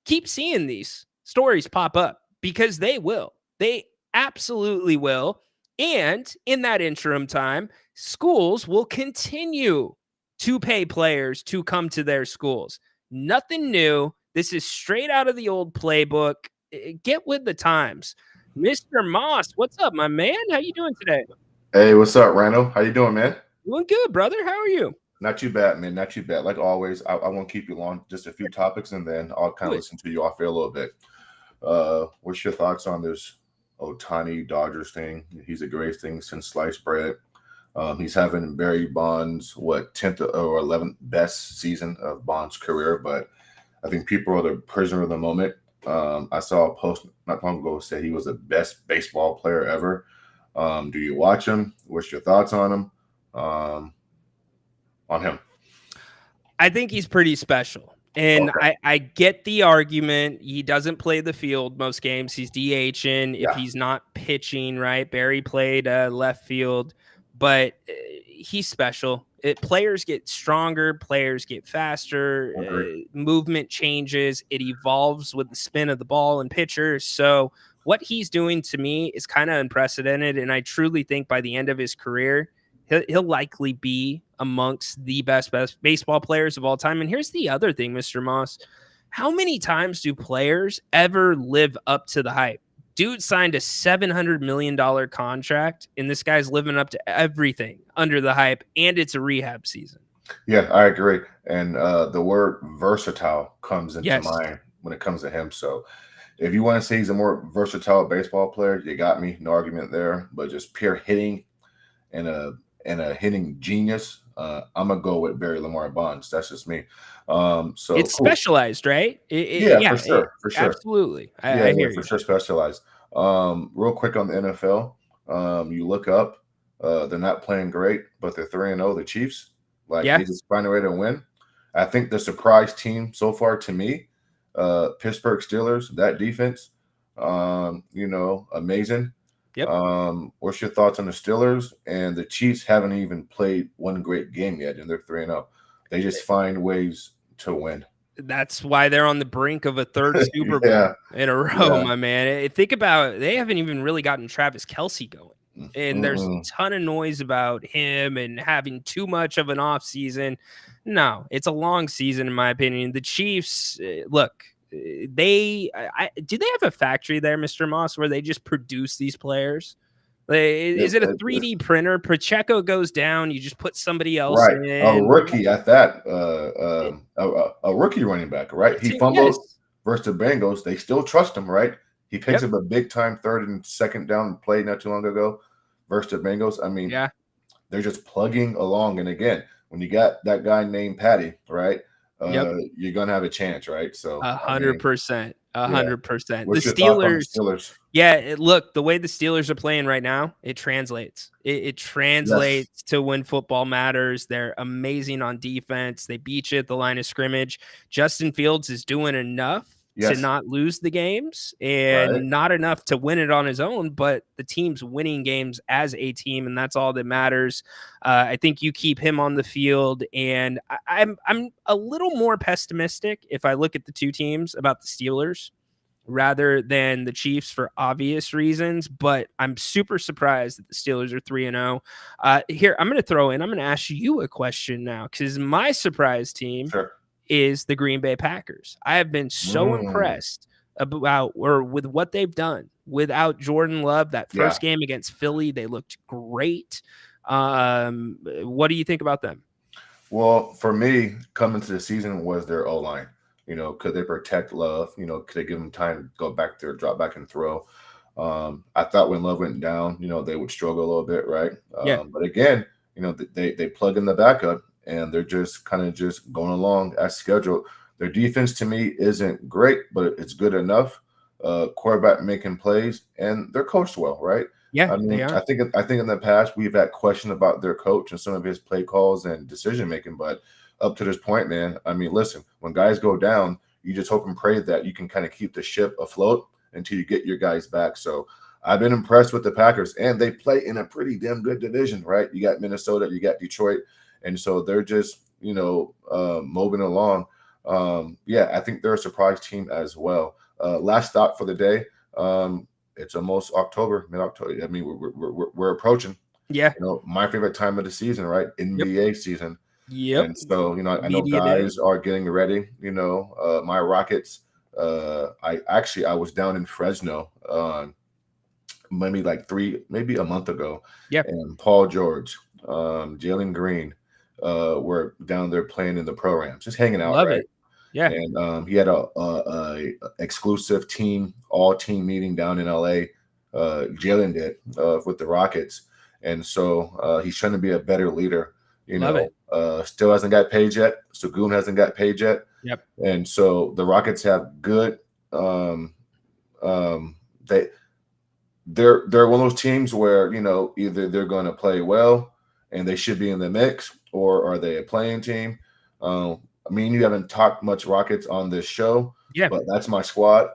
keep seeing these stories pop up, because they will. They absolutely will. And in that interim time, schools will continue to pay players to come to their schools. Nothing new. This is straight out of the old playbook. Get with the times. Mr. Moss, what's up, my man? How you doing today? Hey, what's up, Randall? How you doing, man? Doing good, brother. How are you? Not too bad, man. Not too bad. Like always, I won't keep you long. Just a few topics, and then I'll kind of listen to you off air a little bit. What's your thoughts on this Ohtani Dodgers thing? He's the greatest thing since sliced bread. He's having Barry Bonds, 10th or 11th best season of Bonds' career, but I think people are the prisoner of the moment. I saw a post not long ago say he was the best baseball player ever. Do you watch him? What's your thoughts on him? On him? I think he's pretty special. And okay. I get the argument. He doesn't play the field most games. He's DHing if he's not pitching, right? Barry played left field, but he's special. Players get stronger. Players get faster. Movement changes. It evolves with the spin of the ball and pitchers. So what he's doing to me is kind of unprecedented. And I truly think by the end of his career, he'll likely be amongst the best baseball players of all time. And here's the other thing, Mr. Moss. How many times do players ever live up to the hype? Dude signed a $700 million contract, and this guy's living up to everything under the hype, and it's a rehab season. Yeah, I agree. And the word versatile comes into Yes. mind when it comes to him. So if you want to say he's a more versatile baseball player, you got me. No argument there. But just pure hitting and a hitting genius, I'm gonna go with Barry Lamar Bonds. That's just me. So It's cool. specialized, right? Yeah, for sure. Absolutely. Yeah, I hear for you. sure, specialized. Real quick on the NFL, you look up, they're not playing great, but they're 3-0. The Chiefs, like Yeah. they just find a way to win. I think the surprise team so far to me, Pittsburgh Steelers, that defense, amazing. Yep. What's your thoughts on the Steelers? And the Chiefs haven't even played one great game yet, and they're 3-0. They just find ways to win. That's why they're on the brink of a third Super Bowl Yeah. in a row, Yeah. my man. Think about it. They haven't even really gotten Travis Kelce going. And there's a ton of noise about him and having too much of an off season. No, it's a long season, in my opinion. The Chiefs, look, do they have a factory there, Mr. Moss, where they just produce these players? Is it a 3D printer? Pacheco goes down, you just put somebody else Right, in. a rookie at that, a rookie running back, right? He fumbled versus the Bengals. They still trust him, right? He picks up a big time third and second down play not too long ago versus the Bengals. I mean, they're just plugging along. And again, when you got that guy named Patty, right? You're gonna have a chance, right? So 100%. 100%. What's The your thoughts on the Steelers? Yeah, look, the way the Steelers are playing right now, it translates. It translates to when football matters. They're amazing on defense. They beat you at the line of scrimmage. Justin Fields is doing enough to not lose the games and not enough to win it on his own, but the team's winning games as a team, and that's all that matters. I think you keep him on the field, and I'm a little more pessimistic if I look at the two teams about the Steelers rather than the Chiefs for obvious reasons, but I'm super surprised that the Steelers are 3-0. Here, I'm going to ask you a question now, because my surprise team is the Green Bay Packers. I have been so impressed with what they've done without Jordan Love. That first game against Philly, they looked great. What do you think about them? Well, for me, coming to the season was their O-line. Could they protect Love? Could they give him time to go back there, drop back and throw? I thought when Love went down, they would struggle a little bit, right? But again, they plug in the backup and they're just kind of just going along as scheduled. Their defense to me isn't great, but it's good enough. Quarterback making plays, and they're coached well, right? Yeah, I mean, they are. I think in the past we've had question about their coach and some of his play calls and decision making, but up to this point, man, I mean, listen, when guys go down, you just hope and pray that you can kind of keep the ship afloat until you get your guys back. So I've been impressed with the Packers, and they play in a pretty damn good division, right? You got Minnesota, you got Detroit, and so they're just, moving along. I think they're a surprise team as well. Last stop for the day. It's almost October, mid-October. I mean, we're approaching. Yeah. My favorite time of the season, right? NBA season. Yep. And so, I know guys are getting ready. My Rockets. I was down in Fresno maybe a month ago. Yep. And Paul George, Jalen Green, were down there playing in the programs, just hanging out. Love right? it. Yeah. And he had a exclusive all team meeting down in LA. Jalen did with the Rockets. And so he's trying to be a better leader. Still hasn't got paid yet. Sagoon hasn't got paid yet. Yep. And so the Rockets have good. They're one of those teams where either they're going to play well and they should be in the mix, or are they a playing team? I mean, you haven't talked much Rockets on this show, but that's my squad.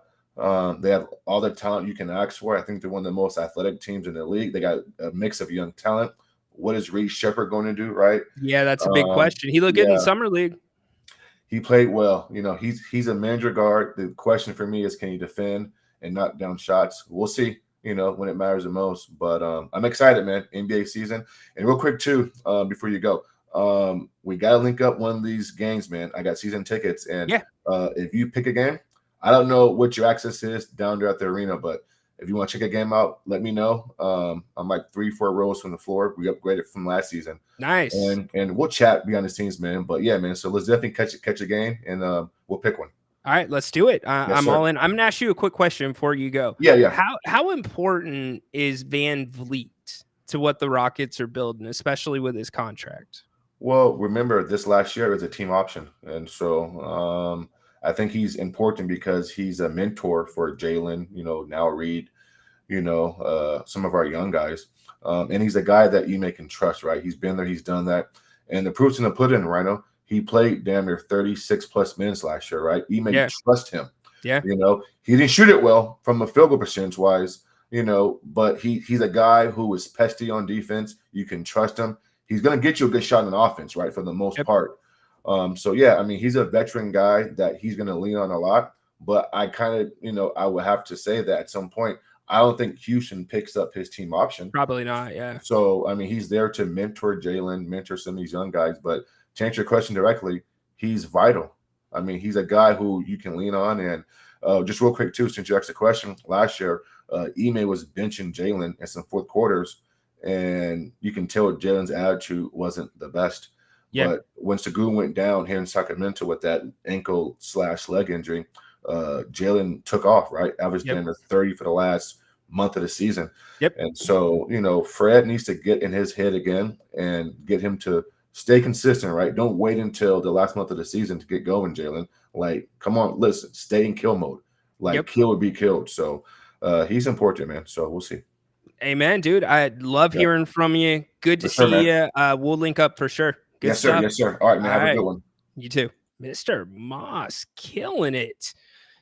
They have all the talent you can ask for. I think they're one of the most athletic teams in the league. They got a mix of young talent. What is Reed Shepherd going to do, right? Yeah, that's a big question. He looked good in Summer League. He played well. He's a manager guard. The question for me is, can he defend and knock down shots? We'll see, when it matters the most. But I'm excited, man. NBA season. And real quick, too, before you go, We got to link up one of these games, man. I got season tickets. And Yeah. if you pick a game, I don't know what your access is down there at the arena, but if you want to check a game out, let me know. I'm like 3-4 rows from the floor. We upgraded from last season. Nice. And we'll chat behind the scenes, man. But yeah, man. So let's definitely catch a game, and we'll pick one. All right, let's do it. Yes, I'm sir. all in. I'm gonna ask you a quick question before you go. Yeah. How important is Van Vliet to what the Rockets are building, especially with his contract? Well, remember this last year was a team option, and so I think he's important because he's a mentor for Jalen. Now Reed. Some of our young guys, and he's a guy that Ime can trust. Right? He's been there. He's done that, and the proof's in the pudding, Rhino. He played damn near 36 plus minutes last year, right? Ime trust him. Yeah. He didn't shoot it well from a field goal percentage wise, but he's a guy who is pesky on defense. You can trust him. He's going to get you a good shot in offense, right? For the most part. So yeah, I mean, he's a veteran guy that he's going to lean on a lot, but I kind of, I would have to say that at some point, I don't think Houston picks up his team option. Probably not. Yeah. So, I mean, he's there to mentor Jalen, mentor some of these young guys, but to answer your question directly, he's vital. I mean, he's a guy who you can lean on. And just real quick, too, since you asked the question, last year, Ime was benching Jalen in some fourth quarters, and you can tell Jalen's attitude wasn't the best. Yeah. But when Sagoon went down here in Sacramento with that ankle/leg injury, Jalen took off, right? Averaged under 30 for the last month of the season. Yep. And so, Fred needs to get in his head again and get him to stay consistent, right? Don't wait until the last month of the season to get going, Jalen. Like, come on, listen, stay in kill mode. Like, kill or be killed. So he's important, man. So we'll see. Amen, dude. I love hearing from you. Good to see you. We'll link up for sure. Good yes, stuff. Sir. Yes, sir. All right, man. Have a good one. You too. Mr. Moss, killing it.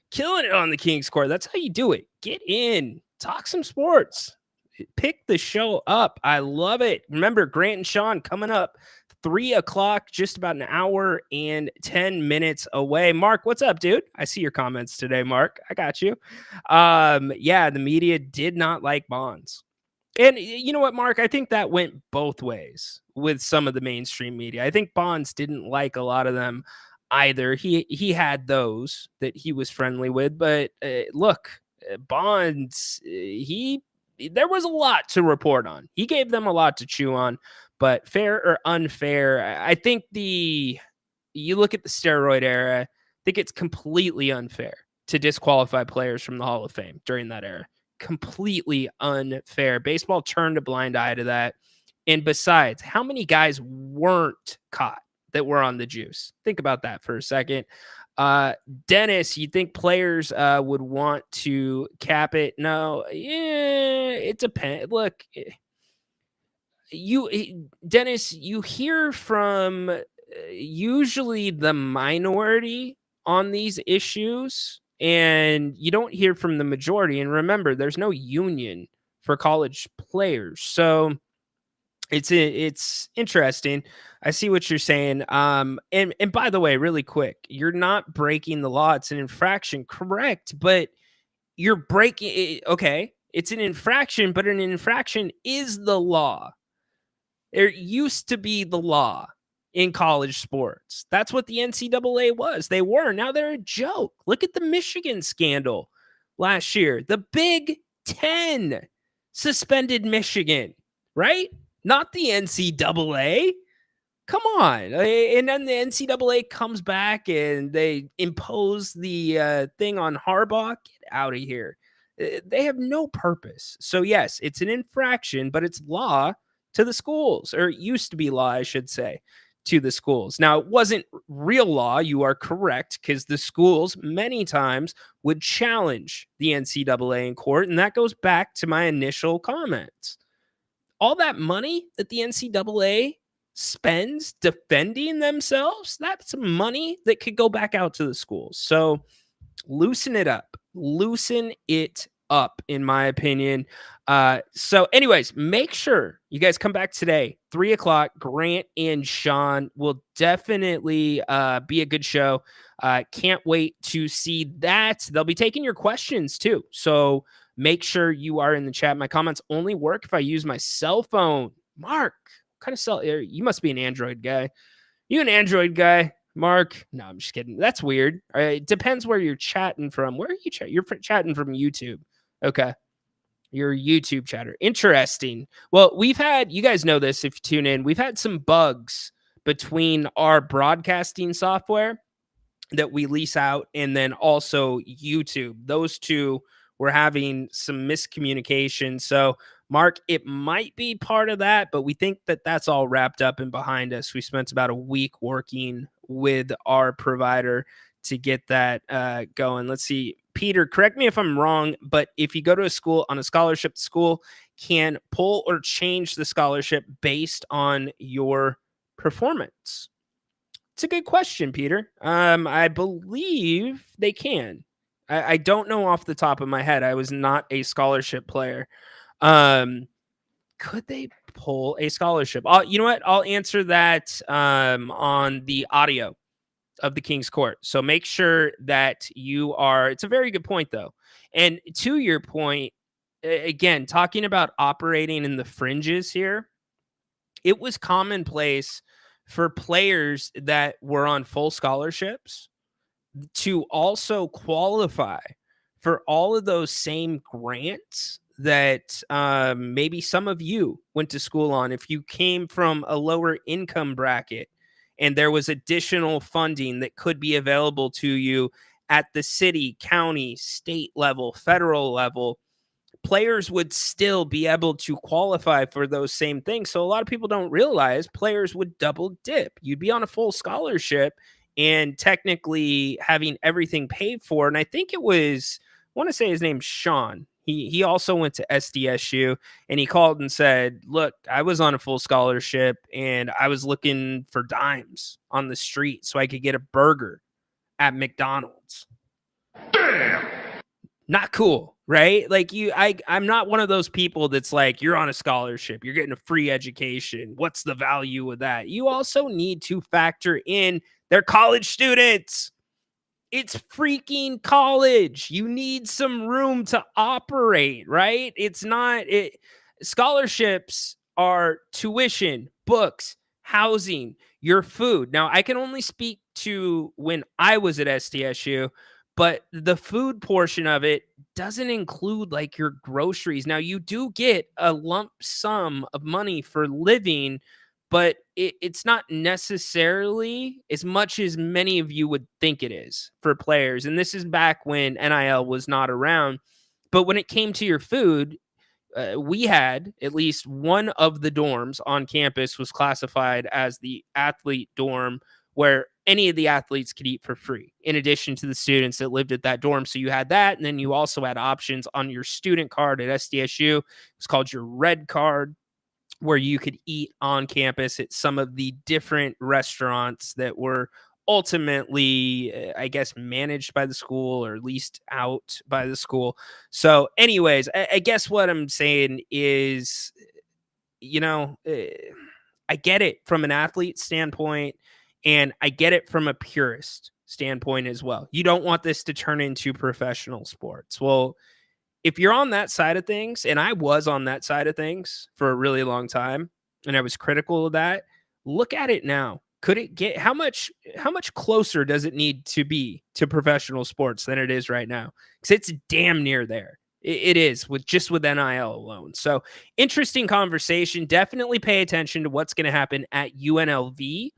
Killing it on the King's Court. That's how you do it. Get in. Talk some sports. Pick the show up. I love it. Remember, Grant and Sean coming up 3 o'clock, just about an hour and 10 minutes away. Mark, what's up, dude? I see your comments today, Mark. I got you. Yeah, the media did not like Bonds. And you know what, Mark? I think that went both ways with some of the mainstream media. I think Bonds didn't like a lot of them either. He had those that he was friendly with, but look, Bonds, there was a lot to report on. He gave them a lot to chew on, but fair or unfair, I think you look at the steroid era, I think it's completely unfair to disqualify players from the Hall of Fame during that era. Completely unfair. Baseball turned a blind eye to that. And besides, how many guys weren't caught that were on the juice? Think about that for a second. Dennis, you think players would want to cap it? No, yeah, it depends. Look, Dennis, you hear from usually the minority on these issues, and you don't hear from the majority. And remember, there's no union for college players. So it's interesting. I see what you're saying. And by the way, really quick, you're not breaking the law. It's an infraction, correct? But you're breaking it. Okay. It's an infraction, but an infraction is the law. There used to be the law in college sports. That's what the NCAA was. They were. Now they're a joke. Look at the Michigan scandal last year. The Big Ten suspended Michigan, right? Not the NCAA. Come on. And then the NCAA comes back and they impose the thing on Harbaugh. Get out of here. They have no purpose. So yes, it's an infraction, but it's law to the schools, or it used to be law, I should say, to the schools. Now, it wasn't real law. You are correct, because the schools many times would challenge the NCAA in court. And that goes back to my initial comments. All that money that the NCAA spends defending themselves, that's money that could go back out to the schools. So loosen it up. Loosen it up, in my opinion. So anyways, make sure you guys come back today, 3 o'clock. Grant and Sean will definitely be a good show. Can't wait to see that. They'll be taking your questions too. So make sure you are in the chat. My comments only work if I use my cell phone. Mark, kind of cell? You must be an Android guy. You an Android guy, Mark? No, I'm just kidding. That's weird. All right, it depends where you're chatting from. Where are you chatting? You're chatting from YouTube. Okay. You're a YouTube chatter. Interesting. Well, we've had, you guys know this if you tune in, we've had some bugs between our broadcasting software that we lease out and then also YouTube. Those two were having some miscommunication. So, Mark, it might be part of that, but we think that that's all wrapped up and behind us. We spent about a week working with our provider to get that going. Let's see. Peter, correct me if I'm wrong, but if you go to a school on a scholarship, the school can pull or change the scholarship based on your performance. It's a good question, Peter. I believe they can. I don't know off the top of my head. I was not a scholarship player. Could they pull a scholarship? You know what? I'll answer that on the audio of the King's Court. So make sure that you are. It's a very good point, though. And to your point, again, talking about operating in the fringes here, it was commonplace for players that were on full scholarships to also qualify for all of those same grants that maybe some of you went to school on. If you came from a lower income bracket and there was additional funding that could be available to you at the city, county, state level, federal level, players would still be able to qualify for those same things. So a lot of people don't realize players would double dip. You'd be on a full scholarship and technically having everything paid for. And I think it was, I want to say his name's Sean. He also went to SDSU, and he called and said, look, I was on a full scholarship and I was looking for dimes on the street so I could get a burger at McDonald's. Damn. Not cool, right? Like I'm not one of those people that's like, you're on a scholarship, you're getting a free education. What's the value of that? You also need to factor in their college students. It's freaking college. You need some room to operate, right? It's not scholarships are tuition, books, housing, your food. Now, I can only speak to when I was at SDSU, but the food portion of it doesn't include like your groceries. Now, you do get a lump sum of money for living, but it's not necessarily as much as many of you would think it is for players. And this is back when NIL was not around. But when it came to your food, we had at least one of the dorms on campus was classified as the athlete dorm, where any of the athletes could eat for free, in addition to the students that lived at that dorm. So you had that. And then you also had options on your student card at SDSU. It's called your red card, where you could eat on campus at some of the different restaurants that were ultimately, I guess, managed by the school or leased out by the school. So anyways, I guess what I'm saying is, I get it from an athlete standpoint, and I get it from a purist standpoint as well. You don't want this to turn into professional sports. Well, if you're on that side of things, and I was on that side of things for a really long time, and I was critical of that, look at it now. Could it get, how much closer does it need to be to professional sports than it is right now? Because it's damn near there. It is with NIL alone. So interesting conversation. Definitely pay attention to what's going to happen at UNLV.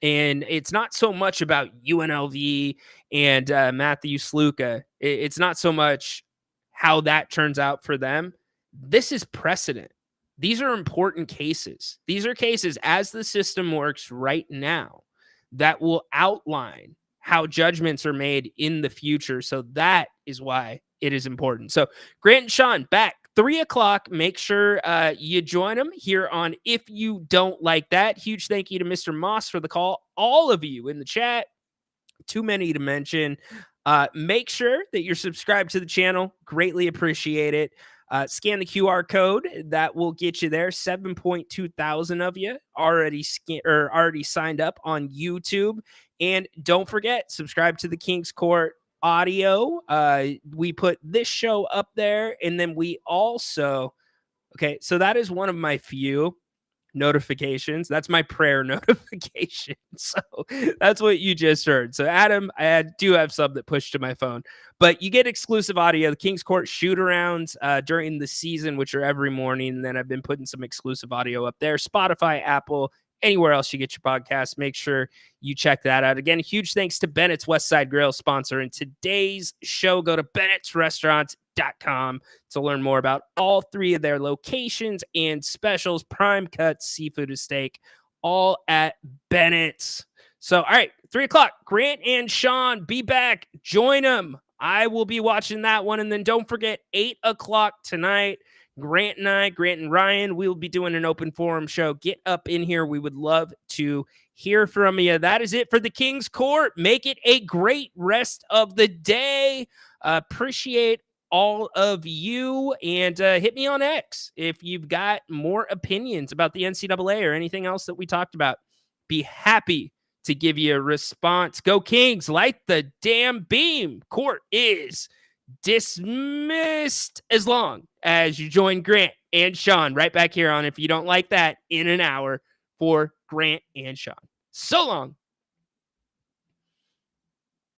And it's not so much about UNLV and Matthew Sluka. It's not so much how that turns out for them. This is precedent. These are important cases. These are cases as the system works right now that will outline how judgments are made in the future. So that is why it is important. So Grant and Sean back 3:00. Make sure you join them here on If You Don't Like That. Huge thank you to Mr. Moss for the call. All of you in the chat, too many to mention. Make sure that you're subscribed to the channel. Greatly appreciate it. Scan the QR code. That will get you there. 7.2 thousand of you already signed up on YouTube. And don't forget, subscribe to the King's Court audio. We put this show up there. And then we also, okay, so that is one of my few notifications. That's my prayer notification. So that's what you just heard. So Adam, I do have some that push to my phone, but you get exclusive audio, the Kings Court shoot arounds during the season, which are every morning. And then I've been putting some exclusive audio up there, Spotify, Apple, anywhere else you get your podcast. Make sure you check that out. Again, huge thanks to Bennett's Westside Grill, sponsor in today's show. Go to bennettsrestaurants.com to learn more about all 3 of their locations and specials, prime cuts, seafood and steak, all at Bennett's. So, all right, 3 o'clock, Grant and Sean, be back. Join them. I will be watching that one. And then don't forget, 8 o'clock tonight, Grant and Ryan, we'll be doing an open forum show. Get up in here. We would love to hear from you. That is it for the Kings Court. Make it a great rest of the day. Appreciate all of you, and hit me on X if you've got more opinions about the NCAA or anything else that we talked about. Be happy to give you a response. Go Kings, light the damn beam. Court is dismissed as long as you join Grant and Sean right back here on If You Don't Like That in an hour for Grant and Sean. So long.